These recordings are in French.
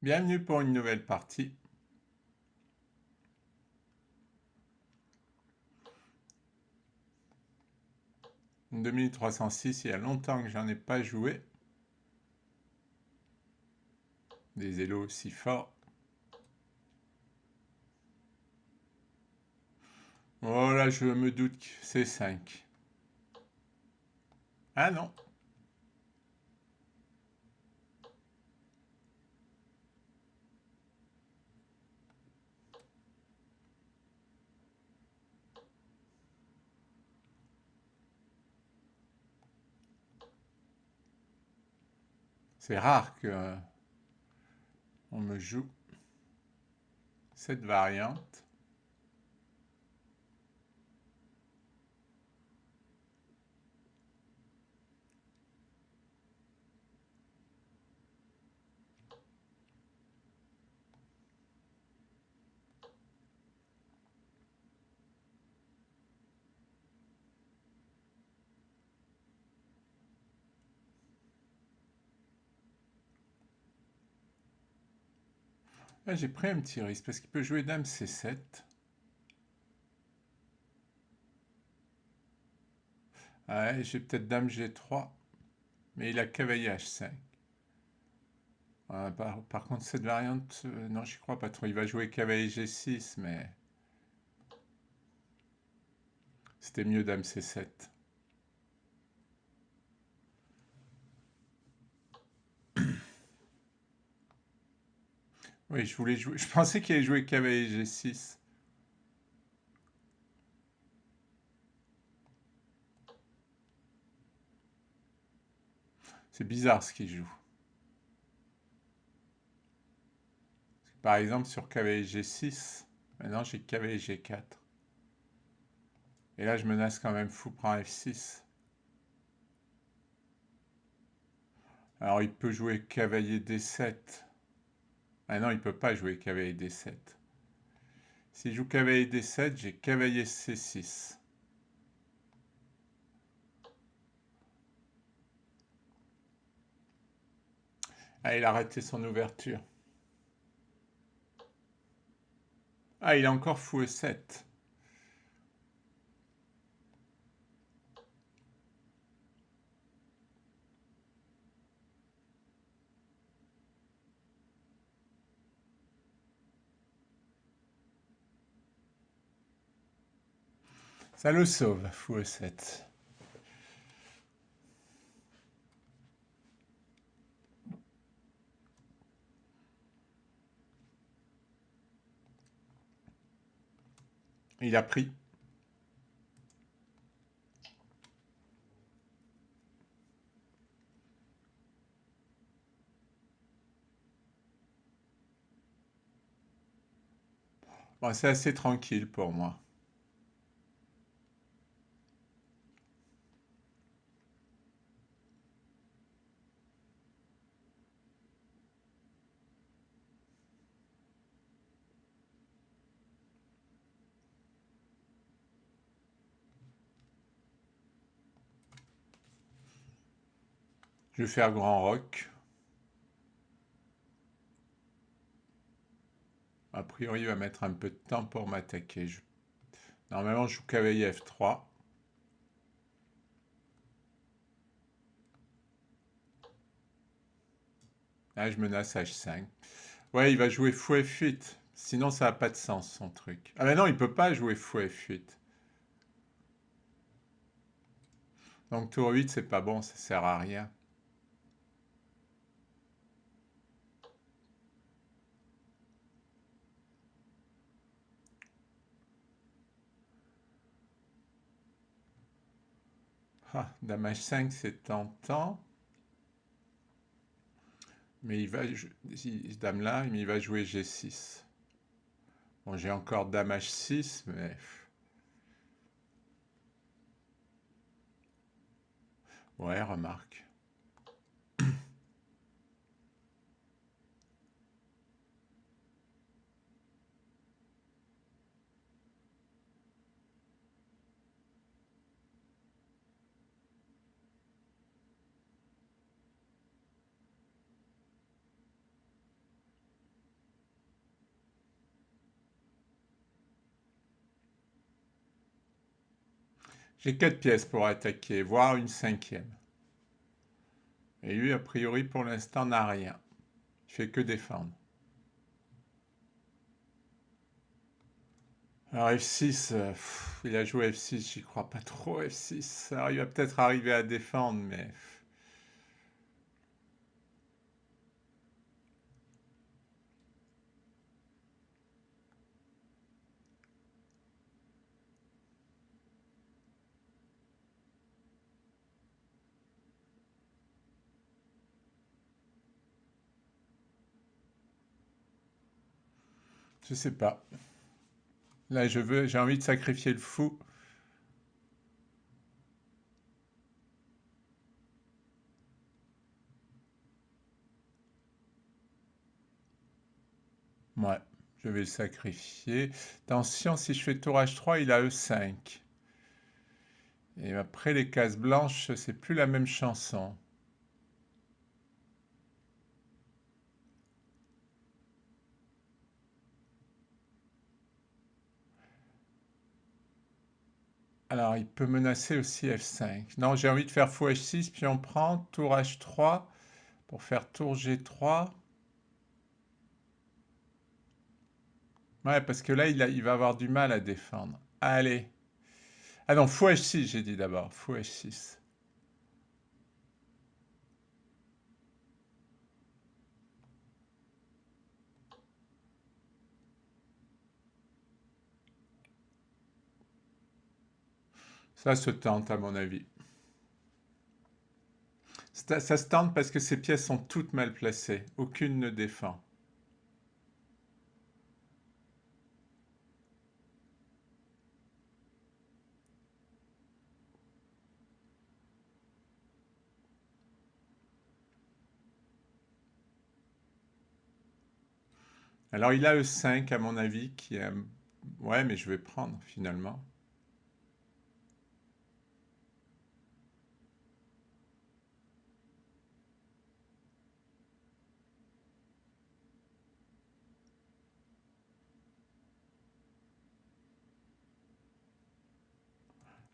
Bienvenue pour une nouvelle partie. En 2306, il y a longtemps que j'en ai pas joué. Des élos aussi forts. Oh là, je me doute que c'est 5. Ah non, c'est rare que on me joue cette variante. Là, j'ai pris un petit risque parce qu'il peut jouer dame C7. Ouais, j'ai peut-être dame G3, mais il a cavalier H5. Par contre, cette variante, non, j'y crois pas trop. Il va jouer cavalier G6, mais c'était mieux dame C7. Oui, je voulais jouer. Je pensais qu'il allait jouer cavalier G6. C'est bizarre ce qu'il joue. Par exemple, sur cavalier G6, maintenant j'ai cavalier G4. Et là, je menace quand même fou prend F6. Alors, il peut jouer cavalier D7. Ah non, il peut pas jouer cavalier D7. S'il joue cavalier D7, j'ai cavalier C6. Ah, il a raté son ouverture. Ah, il a encore fou E7. Ça le sauve, fou E7. Il a pris. Bon, c'est assez tranquille pour moi. Je vais faire grand roc. A priori, il va mettre un peu de temps pour m'attaquer. Normalement, je joue cavalier F3. Là, je menace H5. Ouais, il va jouer fou F8. Sinon, ça n'a pas de sens, son truc. Ah mais non, il peut pas jouer fou F8. Donc tour 8, c'est pas bon, ça sert à rien. Ah, dame H5, c'est tentant. Mais il va... Dame là, mais il va jouer G6. Bon, j'ai encore dame H6, mais... Ouais, remarque. J'ai 4 pièces pour attaquer, voire une cinquième. Et lui, a priori, pour l'instant, n'a rien. Il fait que défendre. Alors F6, il a joué F6, j'y crois pas trop F6. Alors il va peut-être arriver à défendre, mais je sais pas. Là, j'ai envie de sacrifier le fou. Ouais, je vais le sacrifier. Attention, si je fais tour H3, il a E5. Et après les cases blanches, c'est plus la même chanson. Alors, il peut menacer aussi F5. Non, j'ai envie de faire fou H6, puis on prend tour H3 pour faire tour G3. Ouais, parce que là, il va avoir du mal à défendre. Allez. Ah non, fou H6, j'ai dit d'abord. Fou H6. Ça se tente, à mon avis. Ça se tente parce que ces pièces sont toutes mal placées. Aucune ne défend. Alors, il a E5, à mon avis, qui est... Ouais, mais je vais prendre, finalement.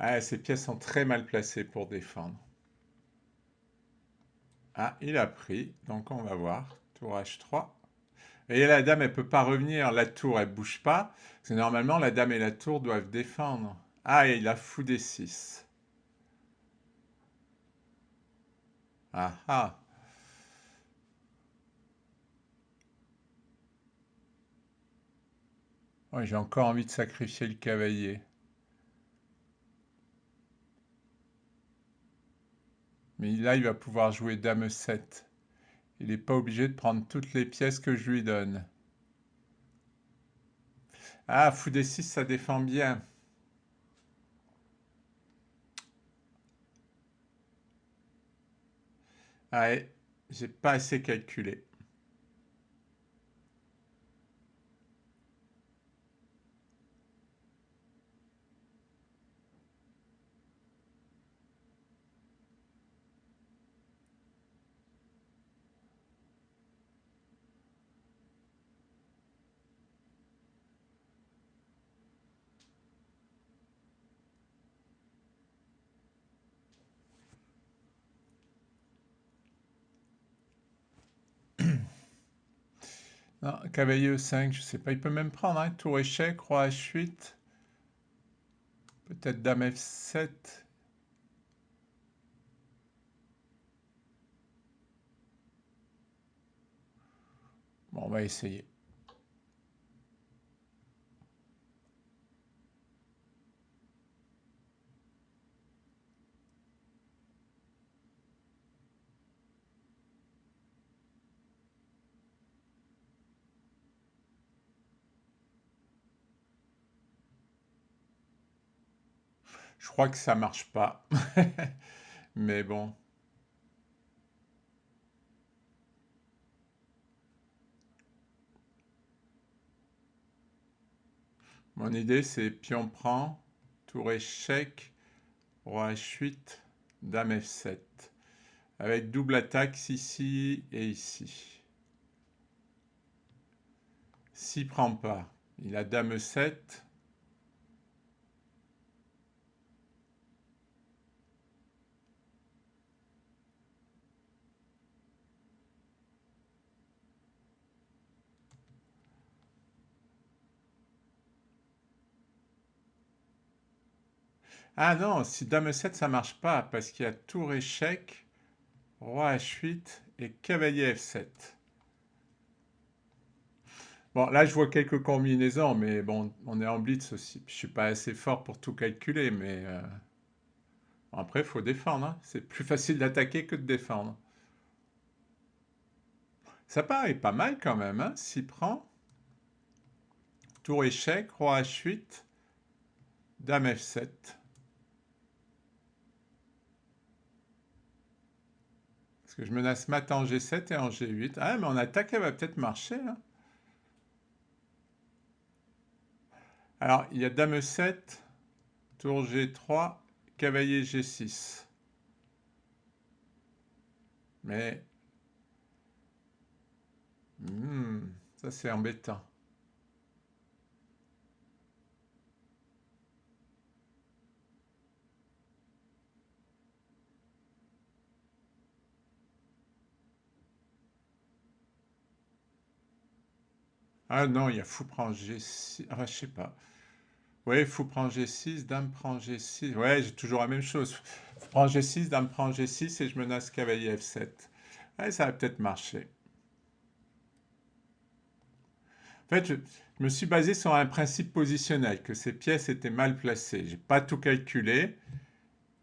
Ah, ces pièces sont très mal placées pour défendre. Ah, il a pris, donc on va voir. Tour H3. Et la dame, elle peut pas revenir. La tour, elle bouge pas. Parce que normalement, la dame et la tour doivent défendre. Ah, et il a fou D6. Ah ah. Ouais, j'ai encore envie de sacrifier le cavalier. Mais là, il va pouvoir jouer dame 7. Il n'est pas obligé de prendre toutes les pièces que je lui donne. Ah, fou D6, ça défend bien. Ah, ouais, j'ai pas assez calculé. Non, cavalier E5, je sais pas. Il peut même prendre, hein. Tour échec, roi H8. Peut-être dame F7. Bon, on va essayer. Je crois que ça marche pas. Mais bon. Mon idée, c'est pion prend, tour échec, roi H8, dame F7. Avec double attaque ici et ici. S'il prend pas, il a dame E7. Ah non, si dame 7 ça marche pas, parce qu'il y a tour échec, roi H8 et cavalier F7. Bon, là, je vois quelques combinaisons, mais bon, on est en blitz aussi. Je suis pas assez fort pour tout calculer, mais bon, après, il faut défendre, hein. C'est plus facile d'attaquer que de défendre. Ça paraît pas mal quand même, hein, s'il prend. Tour échec, roi H8, dame F7. Parce que je menace mat en G7 et en G8. Ah, mais en attaque, elle va peut-être marcher, hein. Alors, il y a dame E7, tour G3, cavalier G6. Mais, ça c'est embêtant. Ah non, il y a fou prend G6. Ah, je sais pas. Oui, fou prend G6, dame prend G6. Ouais, j'ai toujours la même chose. Fou prend G6, dame prend G6 et je menace cavalier F7. Ouais, ça va peut-être marcher. En fait, je me suis basé sur un principe positionnel, que ces pièces étaient mal placées. J'ai pas tout calculé.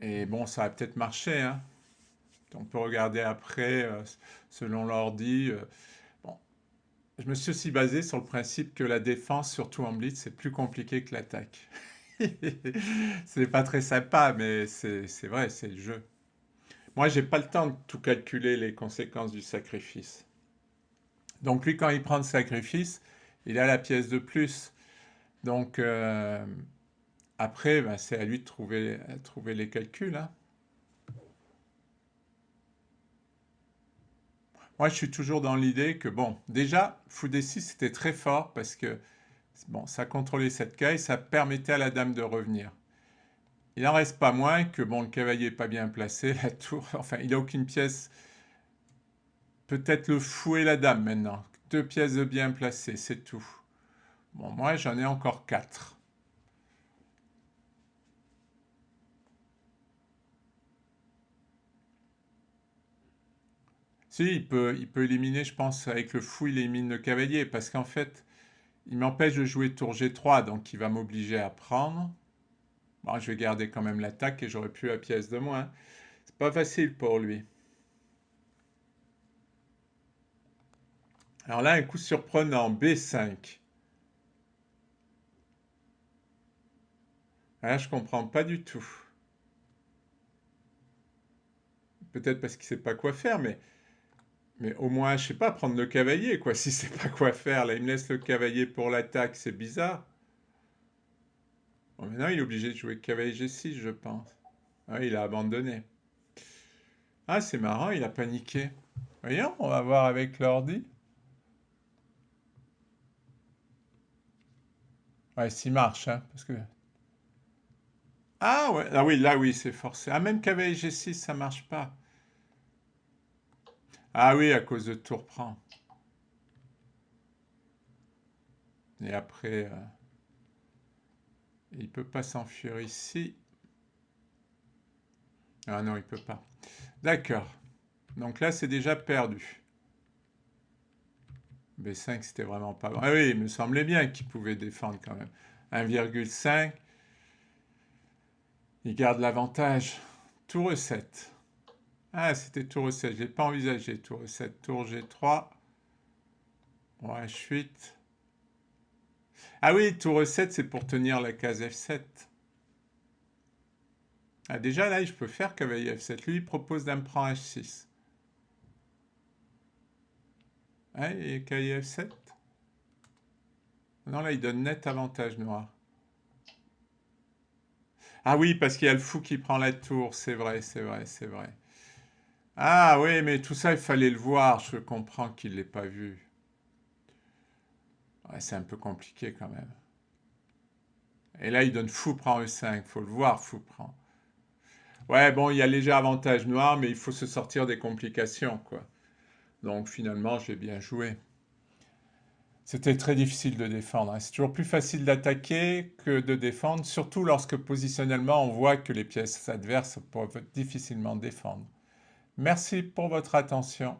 Et bon, ça va peut-être marcher, hein. On peut regarder après, selon l'ordi. Bon, je me suis aussi basé sur le principe que la défense, surtout en blitz, c'est plus compliqué que l'attaque. C'est pas très sympa, mais c'est vrai, c'est le jeu. Moi, j'ai pas le temps de tout calculer les conséquences du sacrifice. Donc lui, quand il prend le sacrifice, il a la pièce de plus. Donc après, ben, c'est à lui de trouver les calculs, hein. Moi, je suis toujours dans l'idée que, bon, déjà, fou d6, c'était très fort parce que, bon, ça contrôlait cette caille, ça permettait à la dame de revenir. Il n'en reste pas moins que, bon, le cavalier n'est pas bien placé, la tour, enfin, il n'a aucune pièce. Peut-être le fou et la dame maintenant. Deux pièces de bien placées, c'est tout. Bon, moi, j'en ai encore quatre. Si, il peut éliminer, je pense, avec le fou, il élimine le cavalier, parce qu'en fait, il m'empêche de jouer tour G3, donc il va m'obliger à prendre. Bon, je vais garder quand même l'attaque et j'aurai plus la pièce de moins. C'est pas facile pour lui. Alors là, un coup surprenant, B5. Là, je comprends pas du tout. Peut-être parce qu'il sait pas quoi faire, mais au moins, je sais pas, prendre le cavalier, quoi. Si c'est pas quoi faire, là, il me laisse le cavalier pour l'attaque, c'est bizarre. Bon, maintenant, il est obligé de jouer cavalier G6, je pense. Ah, il a abandonné. Ah, c'est marrant, il a paniqué. Voyons, on va voir avec l'ordi. Ouais, s'il marche, hein, parce que... Ah ouais, ah oui, là oui, c'est forcé. Ah, même cavalier G6, ça marche pas. Ah oui, à cause de tour prend. Et après, il peut pas s'enfuir ici. Ah non, il peut pas. D'accord. Donc là, c'est déjà perdu. B5, c'était vraiment pas bon. Ah oui, il me semblait bien qu'il pouvait défendre quand même. 1,5. Il garde l'avantage. Tour E7. Ah, c'était tour E7. Je l'ai pas envisagé. Tour E7, tour G3. Ouais, H8. Ah oui, tour E7, c'est pour tenir la case F7. Ah, déjà, là, je peux faire cavalier F7. Lui, il propose dame prend H6. Ah, et cavalier F7. Non, là, il donne net avantage noir. Ah oui, parce qu'il y a le fou qui prend la tour. C'est vrai, c'est vrai, c'est vrai. Ah oui, mais tout ça, il fallait le voir. Je comprends qu'il ne l'ait pas vu. Ouais, c'est un peu compliqué quand même. Et là, il donne fou prend E5. Faut le voir, fou prend. Ouais, bon, il y a léger avantage noir, mais il faut se sortir des complications, quoi. Donc finalement, j'ai bien joué. C'était très difficile de défendre, hein. C'est toujours plus facile d'attaquer que de défendre, surtout lorsque positionnellement on voit que les pièces adverses peuvent difficilement défendre. Merci pour votre attention.